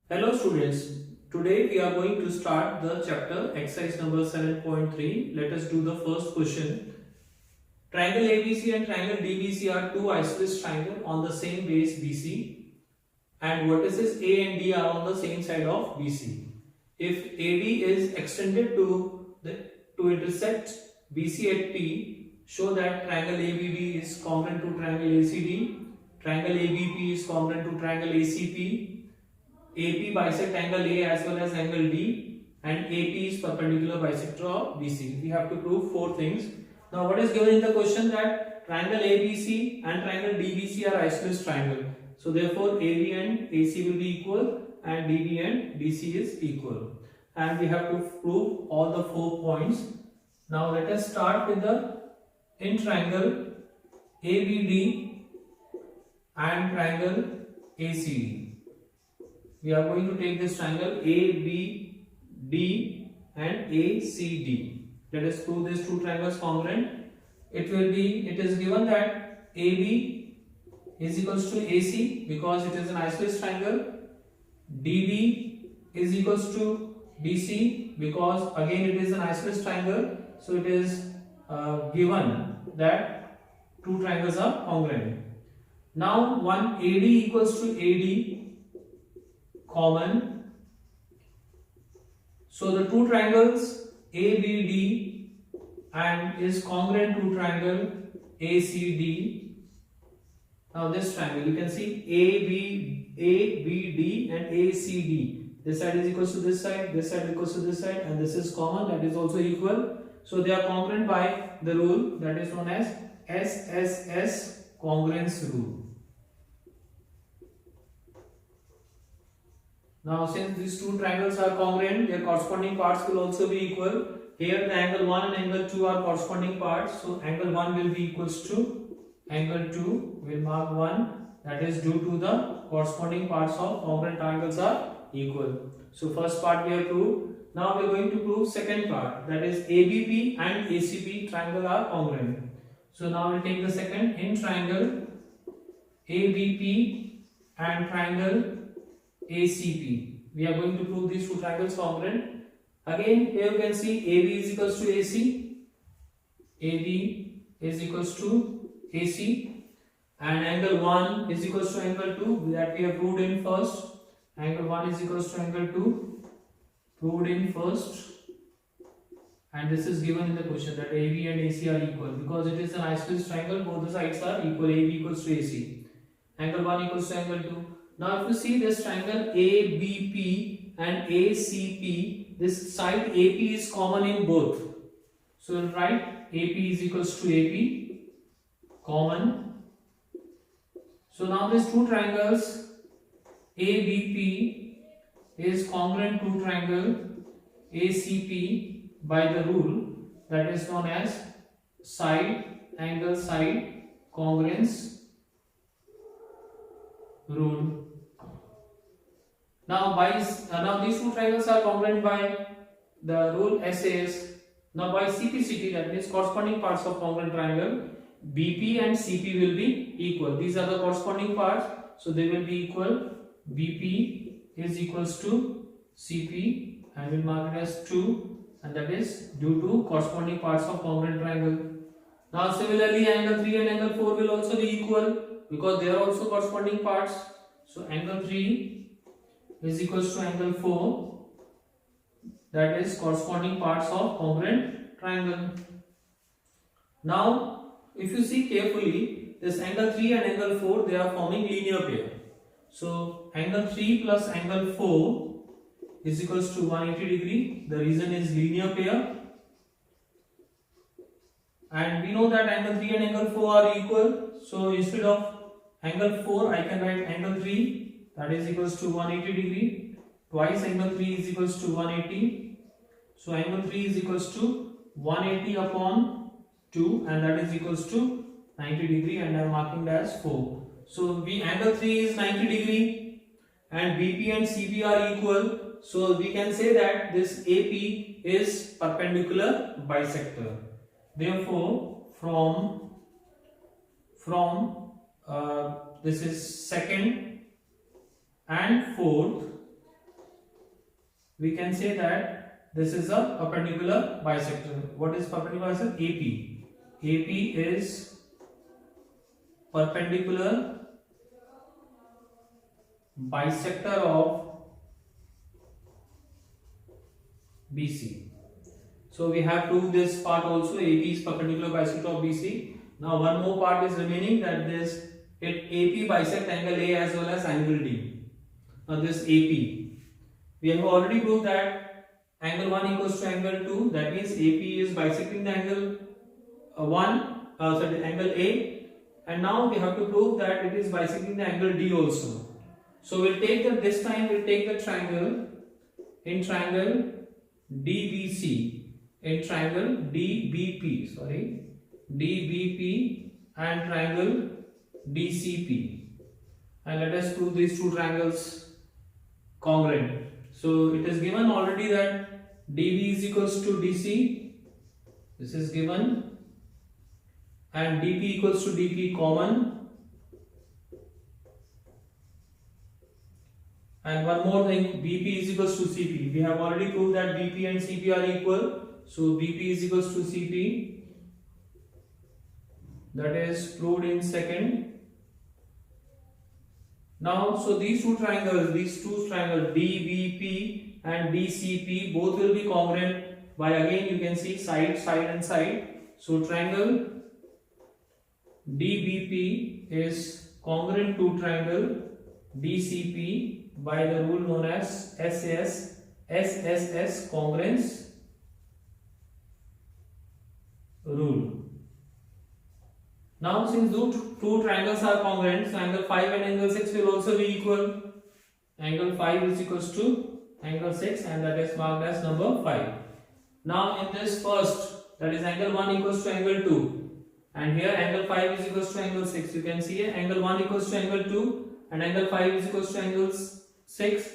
Hello students, today we are going to start the chapter exercise number 7.3. Let us do the first question. Triangle ABC and triangle DBC are two isosceles triangles on the same base BC and vertices A and D are on the same side of BC. If AD is extended to intersect BC at P, show that triangle ABD is congruent to triangle ACD, triangle ABP is congruent to triangle ACP, AP bisect angle A as well as angle D, and AP is perpendicular bisector of BC. We have to prove four things. Now what is given in the question that triangle ABC and triangle DBC are isosceles triangle. So therefore AB and AC will be equal and DB and DC is equal. And we have to prove all the 4 points. Now let us start with the in triangle ABD and triangle ACD. We are going to take this triangle ABD and ACD. Let us prove these two triangles congruent. It is given that AB is equals to AC because it is an isosceles triangle. DB is equals to DC because again it is an isosceles triangle. So it is given that two triangles are congruent. Now one AD equals to AD common. So the two triangles ABD and is congruent to triangle ACD. Now this triangle you can see ABD and ACD. This side is equal to this side is equal to this side, and this is common, that is also equal. So they are congruent by the rule that is known as SSS congruence rule. Now since these two triangles are congruent, their corresponding parts will also be equal. Here the angle 1 and angle 2 are corresponding parts. So angle 1 will be equals to angle 2, will mark 1, that is due to the corresponding parts of congruent triangles are equal. So first part we have proved. Now we are going to prove second part, that is ABP and ACP triangle are congruent. So now we will take the second in triangle ABP and triangle ACP. We are going to prove these two triangles congruent. Again here you can see AB is equals to AC, AB is equals to AC, and angle 1 is equals to angle 2 that we have proved in first. Angle 1 is equals to angle 2 proved in first, and this is given in the question that AB and AC are equal because it is an isosceles triangle, both the sides are equal, AB equals to AC, angle 1 equals to angle 2. Now if you see this triangle ABP and ACP, this side AP is common in both. So we'll write AP is equals to AP common. So now these two triangles ABP is congruent to triangle ACP by the rule that is known as side angle side congruence rule. Now these two triangles are congruent by the rule SAS. Now by CPCT, that means corresponding parts of congruent triangle, BP and CP will be equal. These are the corresponding parts, so they will be equal. BP is equals to CP and we will mark it as 2, and that is due to corresponding parts of congruent triangle. Now similarly angle 3 and angle 4 will also be equal because they are also corresponding parts. So angle 3 is equals to angle 4, that is corresponding parts of congruent triangle. Now if you see carefully, this angle 3 and angle 4, they are forming linear pair. So angle 3 plus angle 4 is equals to 180 degree. The reason is linear pair, and we know that angle 3 and angle 4 are equal. So instead of angle 4 I can write angle 3, that is equals to 180 degree, twice angle 3 is equals to 180. So angle 3 is equals to 180 upon 2, and that is equals to 90 degree, and I am marking that as 4. So angle 3 is 90 degree and BP and CP are equal. So we can say that this AP is perpendicular bisector. Therefore from this is second and fourth, we can say that this is a perpendicular bisector. What is perpendicular bisector? AP. AP is perpendicular bisector of BC. So we have proved this part also. AP is perpendicular bisector of BC. Now one more part is remaining, that this AP bisect angle A as well as angle D. Now this AP, we have already proved that angle 1 equals to angle 2. That means AP is bisecting the angle angle A, and now we have to prove that it is bisecting the angle D also. So we'll take this time we'll take the triangle DBC, in triangle DBP, DBP and triangle DCP, and let us prove these two triangles congruent. So it is given already that DB is equals to DC, this is given, and DP equals to DP common. And one more thing, BP is equals to CP. We have already proved that BP and CP are equal. So BP is equals to CP. That is proved in second. Now, so these two triangles DBP and DCP, both will be congruent by, again you can see side, side and side. So triangle DBP is congruent to triangle DCP by the rule known as SSS congruence rule. Now since two triangles are congruent, so angle 5 and angle 6 will also be equal. Angle 5 is equals to angle 6, and that is marked as number 5. Now in this first, that is angle 1 equals to angle 2, and here angle 5 is equals to angle 6. You can see here angle 1 equals to angle 2 and angle 5 is equals to angle 6.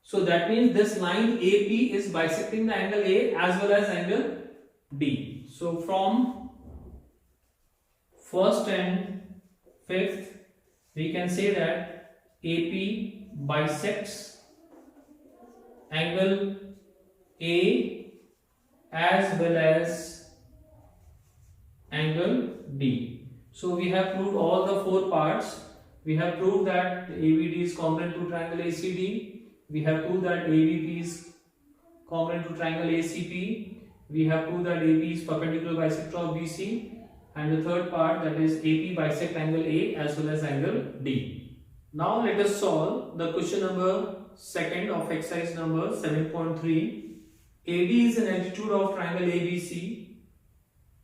So that means this line AP is bisecting the angle A as well as angle D. So from first and fifth, we can say that AP bisects angle A as well as angle D. So we have proved all the four parts. We have proved that ABD is congruent to triangle ACD. We have proved that ABP is congruent to triangle ACP. We have proved that AB is perpendicular bisector of BC. And the third part, that is AP bisect angle A as well as angle D. Now let us solve the question number 2 of exercise number 7.3. AD is an altitude of triangle ABC,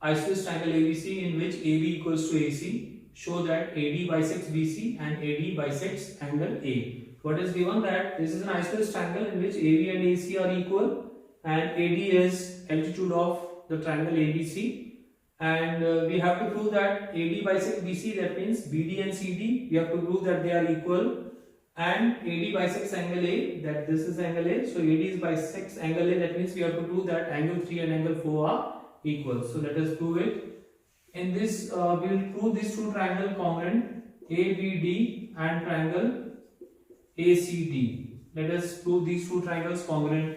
isosceles triangle ABC, in which AB equals to AC. Show that AD bisects BC and AD bisects angle A. What is given? That this is an isosceles triangle in which AB and AC are equal, and AD is altitude of the triangle ABC. And we have to prove that AD bisects BC, that means BD and CD, we have to prove that they are equal, and AD bisects angle A, that this is angle A, so AD is bisects angle A, that means we have to prove that angle 3 and angle 4 are equal. So let us prove it. In this, we will prove these two triangles congruent, ABD and triangle ACD. Let us prove these two triangles congruent.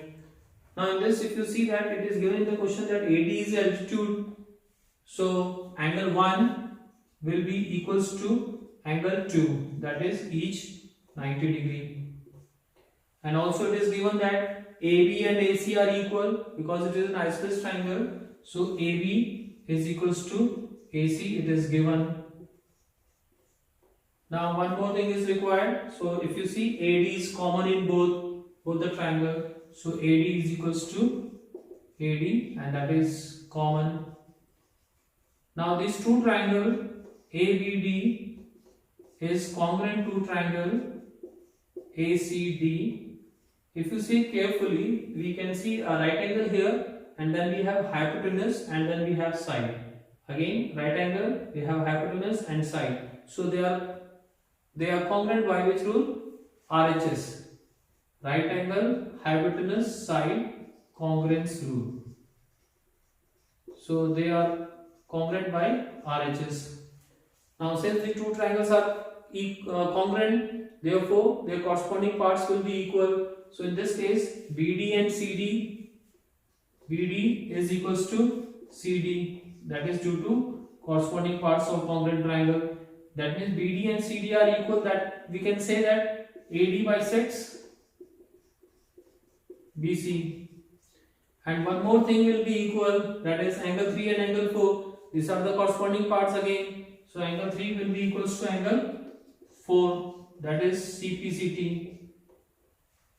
Now in this, if you see that it is given in the question that AD is altitude, so angle 1 will be equals to angle 2, that is each 90 degree. And also it is given that AB and AC are equal because it is an isosceles triangle. So AB is equals to AC, it is given. Now one more thing is required. So if you see, AD is common in both the triangle. So AD is equals to AD, and that is common. Now this two triangle ABD is congruent to triangle ACD. If you see carefully, we can see a right angle here, and then we have hypotenuse, and then we have side. Again right angle, we have hypotenuse and side. So they are congruent by which rule? RHS. Right angle, hypotenuse, side, congruence rule. So they are congruent by RHS. Now since the two triangles are congruent, therefore their corresponding parts will be equal. So in this case, BD and CD, BD is equals to CD. That is due to corresponding parts of congruent triangle. That means BD and CD are equal. That we can say that AD bisects BC. And one more thing will be equal. That is angle 3 and angle 4. These are the corresponding parts again. So angle 3 will be equals to angle 4. That is CPCT.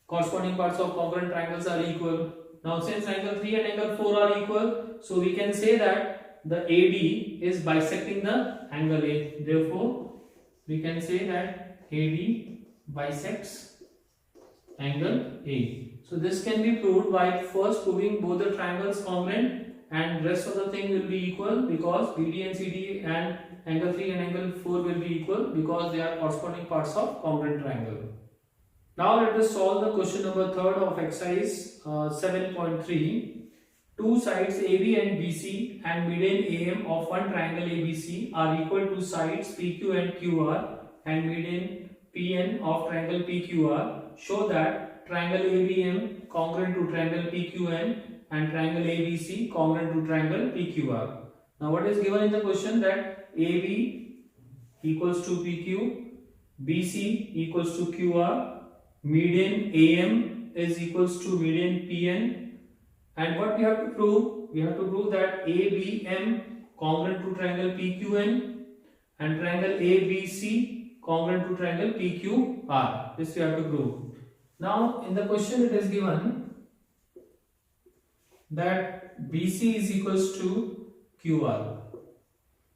Corresponding parts of congruent triangles are equal. Now since angle 3 and angle 4 are equal, so we can say that the AD is bisecting the angle A. Therefore, we can say that AD bisects angle A. So this can be proved by first proving both the triangles congruent and rest of the thing will be equal because BD and CD and angle 3 and angle 4 will be equal because they are corresponding parts of congruent triangle. Now let us solve the question number 3rd of exercise 7.3. Two sides AB and BC and median AM of one triangle ABC are equal to sides PQ and QR and median PN of triangle PQR. Show that triangle ABM congruent to triangle PQN and triangle ABC congruent to triangle PQR. Now what is given in the question that AB equals to PQ, BC equals to QR, median AM is equals to median PN, and what we have to prove? We have to prove that ABM congruent to triangle PQN and triangle ABC congruent to triangle PQR. This we have to prove. Now in the question it is given that BC is equals to QR.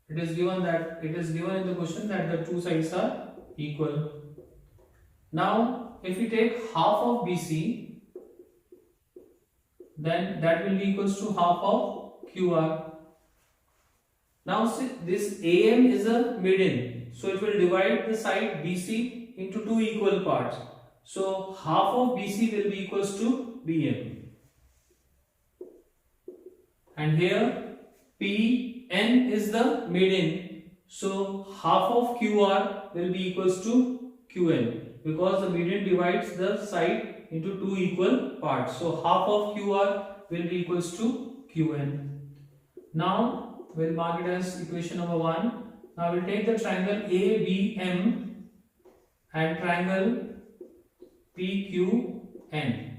It is given in the question that the two sides are equal. Now if we take half of BC, then that will be equals to half of QR. Now see, this AM is a median, so it will divide the side BC into two equal parts. So half of BC will be equals to BM, and here PN is the median, so half of QR will be equals to QN because the median divides the side into two equal parts. So half of QR will be equals to QN. Now we'll mark it as equation number 1. Now we'll take the triangle ABM and triangle PQN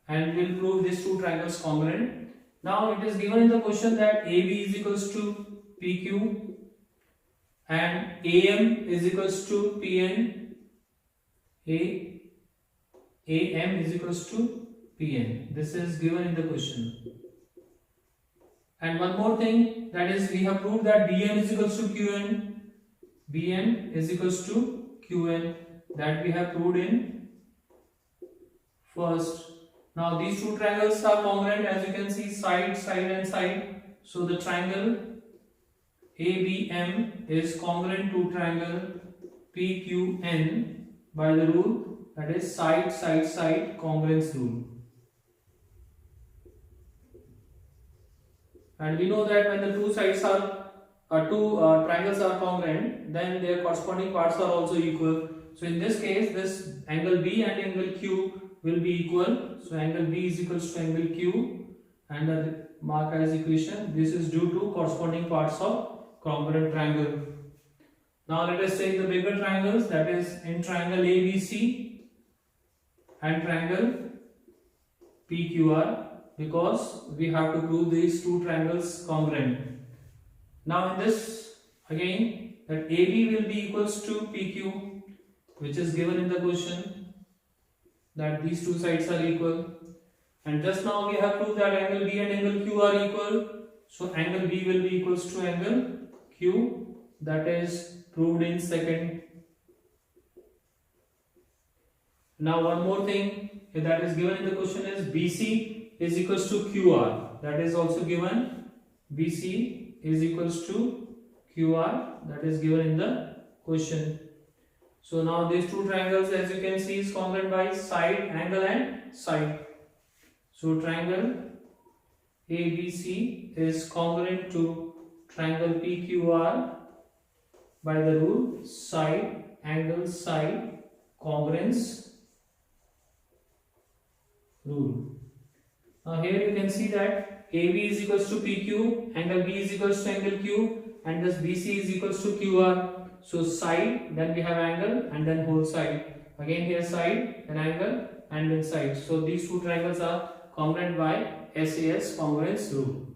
and we'll prove these two triangles congruent. Now it is given in the question that AB is equals to PQ and AM is equals to PN. AM is equals to PN. This is given in the question. And one more thing, that is we have proved that BM is equals to QN. BM is equals to QN. That we have proved in first. Now these two triangles are congruent, as you can see, side, side and side. So the triangle ABM is congruent to triangle PQN by the rule, that is side, side, side congruence rule. And we know that when the two sides are triangles are congruent, then their corresponding parts are also equal. So in this case, this angle B and angle Q will be equal. So angle B is equals to angle Q, and the mark as equation. This is due to corresponding parts of congruent triangle. Now let us take the bigger triangles, that is in triangle ABC and triangle PQR, because we have to prove these two triangles congruent. Now in this again, that AB will be equals to PQ, which is given in the question that these two sides are equal, and just now we have proved that angle B and angle Q are equal, so angle B will be equals to angle Q. That is proved in second. Now one more thing that is given in the question is BC is equals to QR. That is also given. BC is equals to QR. That is given in the question. So now these two triangles, as you can see, is congruent by side, angle and side. So triangle ABC is congruent to triangle PQR by the rule side, angle, side, congruence. rule. Now here you can see that AB is equals to PQ, angle B is equals to angle Q, and thus BC is equals to QR. So side, then we have angle, and then whole side. Again here side, then angle, and then side. So these two triangles are congruent by SAS congruence rule.